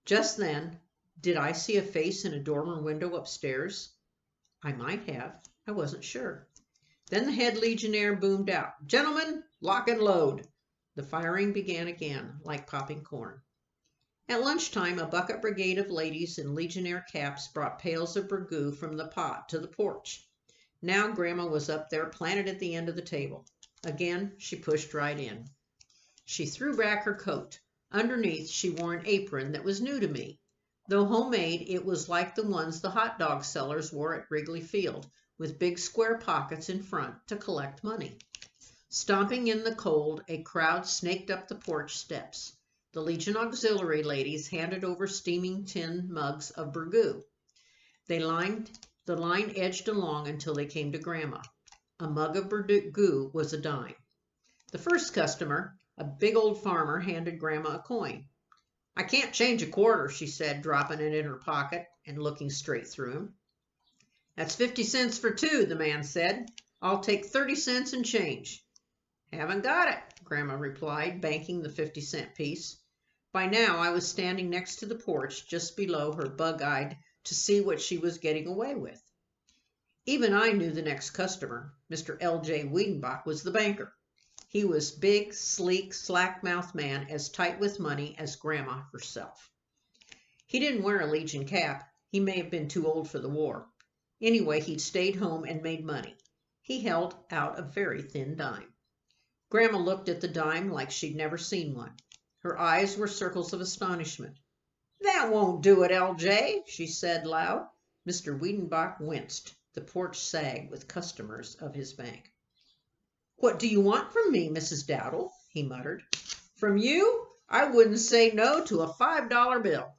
Just then, did I see a face in a dormer window upstairs? I might have. I wasn't sure. Then the head legionnaire boomed out, "Gentlemen, lock and load." The firing began again, like popping corn. At lunchtime, a bucket brigade of ladies in legionnaire caps brought pails of burgoo from the pot to the porch. Now Grandma was up there, planted at the end of the table. Again, she pushed right in. She threw back her coat. Underneath, she wore an apron that was new to me. Though homemade, it was like the ones the hot dog sellers wore at Wrigley Field, with big square pockets in front to collect money. Stomping in the cold, a crowd snaked up the porch steps. The Legion Auxiliary ladies handed over steaming tin mugs of burgoo. The line edged along until they came to Grandma. A mug of burgoo was a dime. The first customer, a big old farmer, handed Grandma a coin. "I can't change a quarter," she said, dropping it in her pocket and looking straight through him. "That's 50 cents for two," the man said. "I'll take 30 cents and change." "Haven't got it," Grandma replied, banking the 50-cent piece. By now I was standing next to the porch, just below her, bug-eyed to see what she was getting away with. Even I knew the next customer. Mr. L.J. Wiedenbach was the banker. He was big, sleek, slack-mouthed man, as tight with money as Grandma herself. He didn't wear a Legion cap. He may have been too old for the war. Anyway, he'd stayed home and made money. He held out a very thin dime. Grandma looked at the dime like she'd never seen one. Her eyes were circles of astonishment. "That won't do it, L.J.," she said loud. Mr. Wiedenbach winced. The porch sagged with customers of his bank. "What do you want from me, Mrs. Dowdle?" he muttered. "From you? I wouldn't say no to a $5 bill."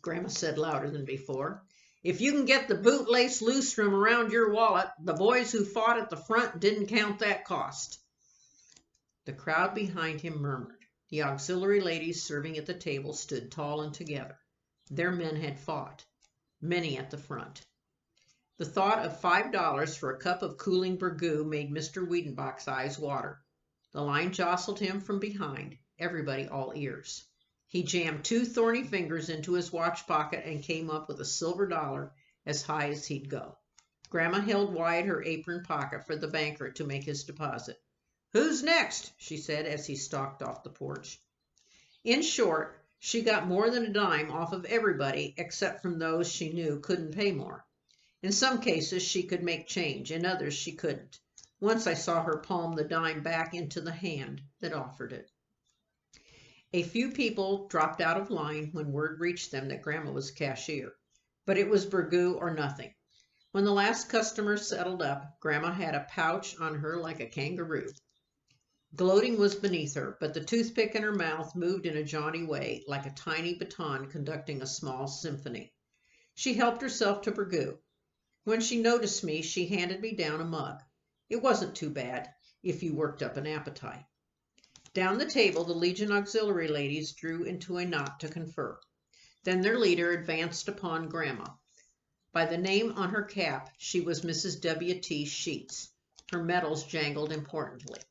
Grandma said louder than before, "If you can get the bootlace loose from around your wallet, the boys who fought at the front didn't count that cost." The crowd behind him murmured. The auxiliary ladies serving at the table stood tall and together. Their men had fought, many at the front. The thought of $5 for a cup of cooling burgoo made Mr. Wiedenbach's eyes water. The line jostled him from behind, everybody all ears. He jammed 2 thorny fingers into his watch pocket and came up with a silver dollar as high as he'd go. Grandma held wide her apron pocket for the banker to make his deposit. "Who's next?" she said as he stalked off the porch. In short, she got more than a dime off of everybody except from those she knew couldn't pay more. In some cases she could make change, in others she couldn't. Once I saw her palm the dime back into the hand that offered it. A few people dropped out of line when word reached them that Grandma was cashier, but it was burgoo or nothing. When the last customer settled up, Grandma had a pouch on her like a kangaroo. Gloating was beneath her, but the toothpick in her mouth moved in a jaunty way, like a tiny baton conducting a small symphony. She helped herself to burgoo. When she noticed me, she handed me down a mug. It wasn't too bad, if you worked up an appetite. Down the table, the Legion Auxiliary ladies drew into a knot to confer. Then their leader advanced upon Grandma. By the name on her cap, she was Mrs. W.T. Sheets. Her medals jangled importantly.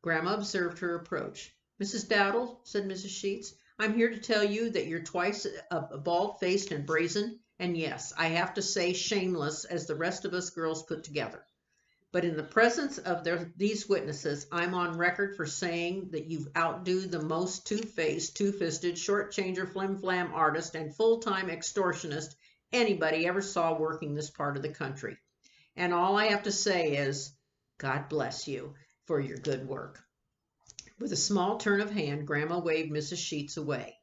Grandma observed her approach. "Mrs. Dowdle," said Mrs. Sheets, "I'm here to tell you that you're twice bald-faced and brazen, and yes, I have to say shameless as the rest of us girls put together. But in the presence of these witnesses, I'm on record for saying that you've outdo the most two-faced, two-fisted, short-changer, flim-flam artist and full-time extortionist anybody ever saw working this part of the country. And all I have to say is, God bless you for your good work." With a small turn of hand, Grandma waved Mrs. Sheets away.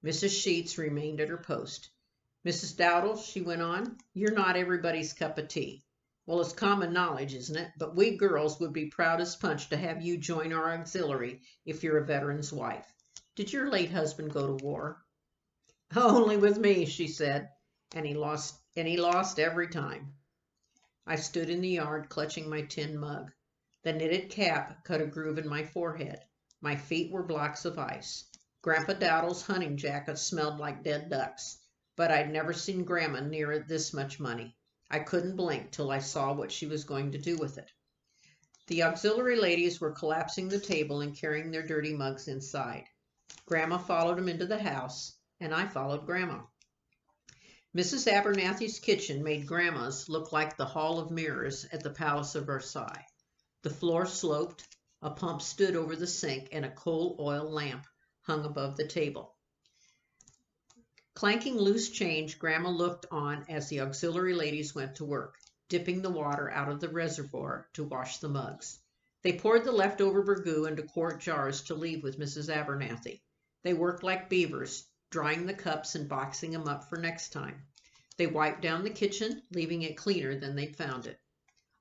Mrs. Sheets remained at her post. "Mrs. Dowdle," she went on, "you're not everybody's cup of tea. Well, it's common knowledge, isn't it? But we girls would be proud as punch to have you join our auxiliary if you're a veteran's wife. Did your late husband go to war?" "Only with me," she said, and he lost every time. I stood in the yard clutching my tin mug. The knitted cap cut a groove in my forehead. My feet were blocks of ice. Grandpa Dowdle's hunting jacket smelled like dead ducks. But I'd never seen Grandma near this much money. I couldn't blink till I saw what she was going to do with it. The auxiliary ladies were collapsing the table and carrying their dirty mugs inside. Grandma followed them into the house. and I followed Grandma. Mrs. Abernathy's kitchen made Grandma's look like the Hall of Mirrors at the Palace of Versailles. The floor sloped, a pump stood over the sink, and a coal oil lamp hung above the table. Clanking loose change, Grandma looked on as the auxiliary ladies went to work, dipping the water out of the reservoir to wash the mugs. They poured the leftover burgoo into quart jars to leave with Mrs. Abernathy. They worked like beavers, drying the cups and boxing them up for next time. They wiped down the kitchen, leaving it cleaner than they'd found it.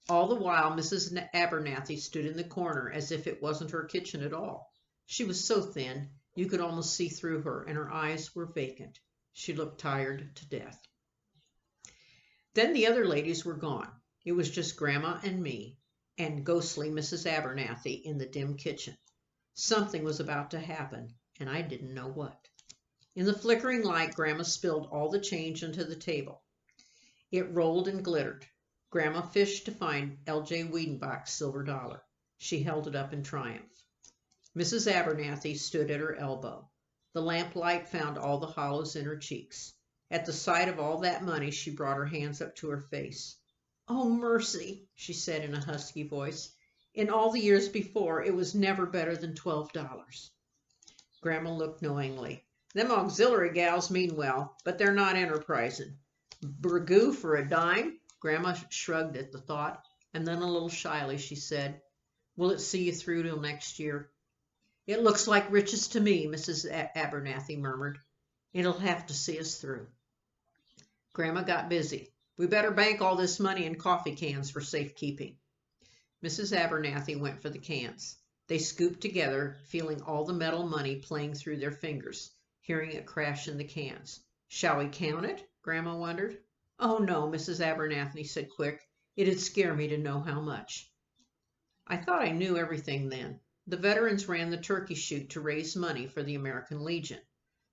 All the while, Mrs. Abernathy stood in the corner as if it wasn't her kitchen at all. She was so thin, you could almost see through her, and her eyes were vacant. She looked tired to death. Then the other ladies were gone. It was just Grandma and me, and ghostly Mrs. Abernathy in the dim kitchen. Something was about to happen, and I didn't know what. In the flickering light, Grandma spilled all the change onto the table. It rolled and glittered. Grandma fished to find L.J. Wiedenbach's silver dollar. She held it up in triumph. Mrs. Abernathy stood at her elbow. The lamplight found all the hollows in her cheeks. At the sight of all that money, she brought her hands up to her face. "Oh, mercy," she said in a husky voice. "In all the years before, it was never better than $12. Grandma looked knowingly. "Them auxiliary gals mean well, but they're not enterprising. Burgoo for a dime?" Grandma shrugged at the thought, and then a little shyly she said, "Will it see you through till next year?" "It looks like riches to me," Mrs. Abernathy murmured. "It'll have to see us through." Grandma got busy. "We better bank all this money in coffee cans for safekeeping." Mrs. Abernathy went for the cans. They scooped together, feeling all the metal money playing through their fingers, hearing it crash in the cans. "Shall we count it?" Grandma wondered. "Oh, no," Mrs. Abernathy said quick. "It'd scare me to know how much." I thought I knew everything then. The veterans ran the turkey shoot to raise money for the American Legion.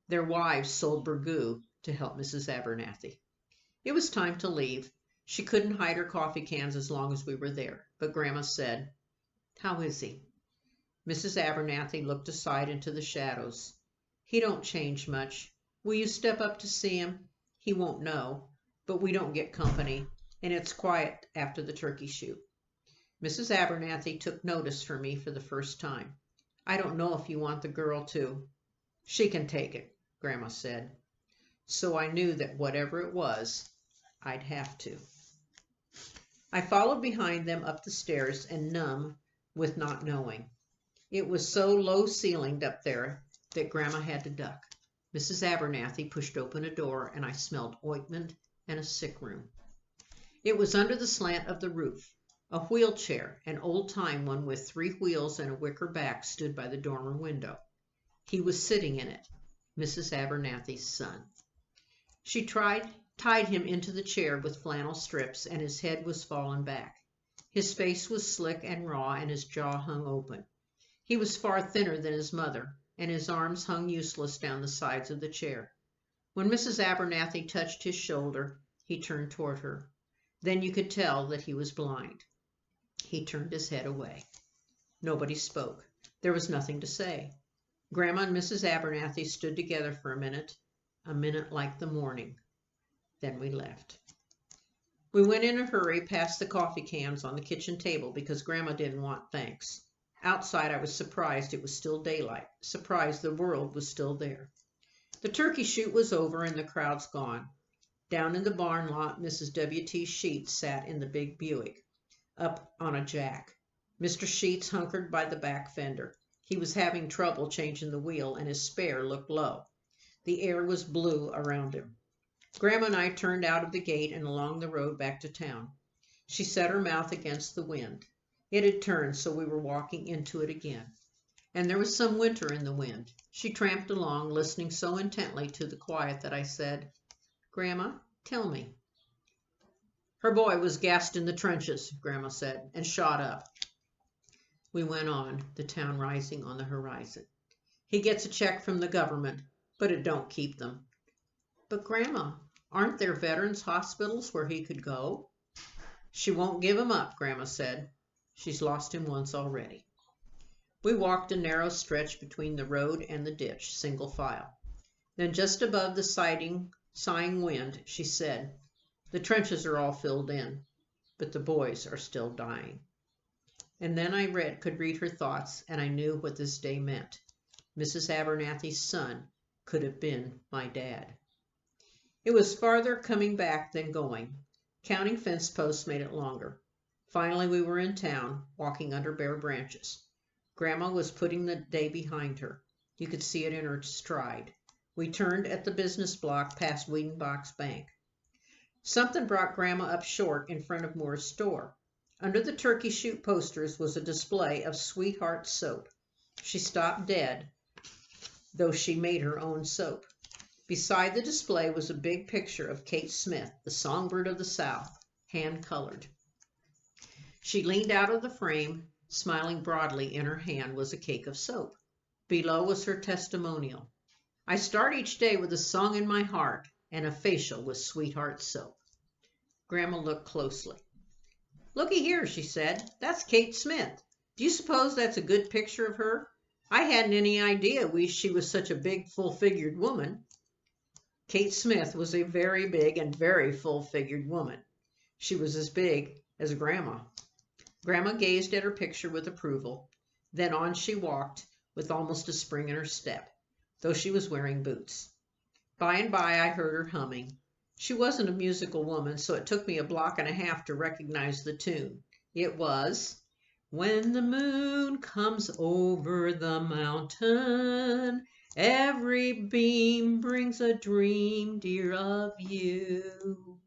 Their wives sold burgoo to help Mrs. Abernathy. It was time to leave. She couldn't hide her coffee cans as long as we were there, but Grandma said, "How is he?" Mrs. Abernathy looked aside into the shadows. "He don't change much. Will you step up to see him? He won't know, but we don't get company, and it's quiet after the turkey shoot." Mrs. Abernathy took notice for me for the first time. "I don't know if you want the girl to—" "She can take it," Grandma said. So I knew that whatever it was, I'd have to. I followed behind them up the stairs and numb with not knowing. It was so low-ceilinged up there that Grandma had to duck. Mrs. Abernathy pushed open a door, and I smelled ointment and a sick room. It was under the slant of the roof. A wheelchair, an old-time one with 3 wheels and a wicker back, stood by the dormer window. He was sitting in it, Mrs. Abernathy's son. She tied him into the chair with flannel strips, and his head was fallen back. His face was slick and raw, and his jaw hung open. He was far thinner than his mother, and his arms hung useless down the sides of the chair. When Mrs. Abernathy touched his shoulder, he turned toward her. Then you could tell that he was blind. He turned his head away. Nobody spoke. There was nothing to say. Grandma and Mrs. Abernathy stood together for a minute like the morning. Then we left. We went in a hurry past the coffee cans on the kitchen table because Grandma didn't want thanks. Outside, I was surprised it was still daylight, surprised the world was still there. The turkey shoot was over and the crowds gone. Down in the barn lot, Mrs. W.T. Sheets sat in the big Buick, up on a jack. Mr. Sheets hunkered by the back fender. He was having trouble changing the wheel, and his spare looked low. The air was blue around him. Grandma and I turned out of the gate and along the road back to town. She set her mouth against the wind. It had turned, so we were walking into it again. And there was some winter in the wind. She tramped along, listening so intently to the quiet that I said, "Grandma, tell me." "Her boy was gassed in the trenches," Grandma said, "and shot up." We went on, the town rising on the horizon. "He gets a check from the government, but it don't keep them." "But, Grandma, aren't there veterans' hospitals where he could go?" "She won't give him up," Grandma said. "She's lost him once already." We walked a narrow stretch between the road and the ditch, single file. Then just above the sighing wind, she said, "The trenches are all filled in, but the boys are still dying." And then I could read her thoughts, and I knew what this day meant. Mrs. Abernathy's son could have been my dad. It was farther coming back than going. Counting fence posts made it longer. Finally we were in town, walking under bare branches. Grandma was putting the day behind her. You could see it in her stride. We turned at the business block past Wiedenbach's bank. Something brought Grandma up short in front of Moore's store. Under the turkey shoot posters was a display of Sweetheart soap. She stopped dead, though she made her own soap. Beside the display was a big picture of Kate Smith, the songbird of the South, hand-colored. She leaned out of the frame, smiling broadly. In her hand was a cake of soap. Below was her testimonial. "I start each day with a song in my heart and a facial with Sweetheart soap." Grandma looked closely. "Looky here," she said. "That's Kate Smith. Do you suppose that's a good picture of her? I hadn't any idea she was such a big, full-figured woman." Kate Smith was a very big and very full-figured woman. She was as big as Grandma. Grandma gazed at her picture with approval. Then on she walked, with almost a spring in her step, though she was wearing boots. By and by I heard her humming. She wasn't a musical woman, so it took me a block and a half to recognize the tune. It was, "When the moon comes over the mountain, every beam brings a dream, dear, of you."